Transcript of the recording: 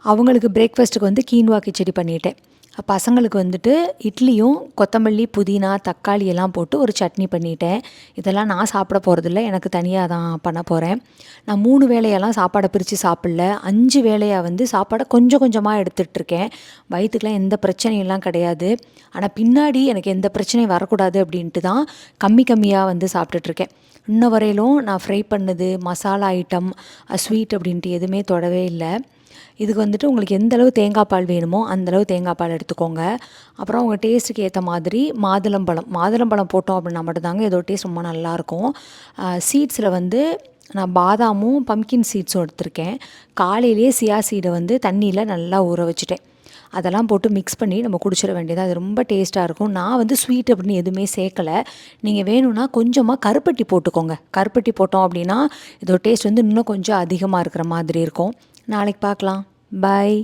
அவங்களுக்கு பிரேக்ஃபாஸ்ட்டுக்கு வந்து கீன்வா கிச்சடி பண்ணிட்டேன். பசங்களுக்கு வந்துட்டு இட்லியும் கொத்தமல்லி, புதினா, தக்காளி எல்லாம் போட்டு ஒரு சட்னி பண்ணிட்டேன். இதெல்லாம் நான் சாப்பிட போகிறதில்ல, எனக்கு தனியாக தான் பண்ண போகிறேன். நான் 3 வேளையெல்லாம் சாப்பாடை பிரித்து சாப்பிடல. 5 வேளையாக வந்து சாப்பாடை கொஞ்சம் கொஞ்சமாக எடுத்துகிட்ருக்கேன். வயிற்றுக்கெலாம் எந்த பிரச்சனையெல்லாம் கிடையாது. ஆனால் பின்னாடி எனக்கு எந்த பிரச்சனையும் வரக்கூடாது அப்படின்ட்டு தான் கம்மி கம்மியாக வந்து சாப்பிட்டுட்ருக்கேன். இன்ன வரையிலும் நான் ஃப்ரை பண்ணது, மசாலா ஐட்டம், ஸ்வீட் அப்படின்ட்டு எதுவுமே தொடவே இல்லை. இதுக்கு வந்துட்டு உங்களுக்கு எந்த அளவு தேங்காய் பால் வேணுமோ அந்தளவு தேங்காய் பால் எடுத்துக்கோங்க. அப்புறம் உங்கள் டேஸ்ட்டுக்கு ஏற்ற மாதிரி மாதுளம்பழம் போட்டோம் அப்படின்னா மட்டும்தாங்க இதோட டேஸ்ட் ரொம்ப நல்லாயிருக்கும். சீட்ஸில் வந்து நான் பாதாமும் பம்கின் சீட்ஸும் எடுத்திருக்கேன். காலையிலேயே சியா சீடை வந்து தண்ணியில் நல்லா ஊற வச்சுட்டேன். அதெல்லாம் போட்டு மிக்ஸ் பண்ணி நம்ம குடிச்சிட வேண்டியது. அது ரொம்ப டேஸ்ட்டாக இருக்கும். நான் வந்து ஸ்வீட் அப்படின்னு எதுவுமே சேர்க்கலை. நீங்கள் வேணும்னா கொஞ்சமாக கருப்பட்டி போட்டுக்கோங்க. கருப்பட்டி போட்டோம் அப்படின்னா இதோட டேஸ்ட் வந்து இன்னும் கொஞ்சம் அதிகமாக இருக்கிற மாதிரி இருக்கும். நாளைக்கு பார்க்கலாம். பாய்.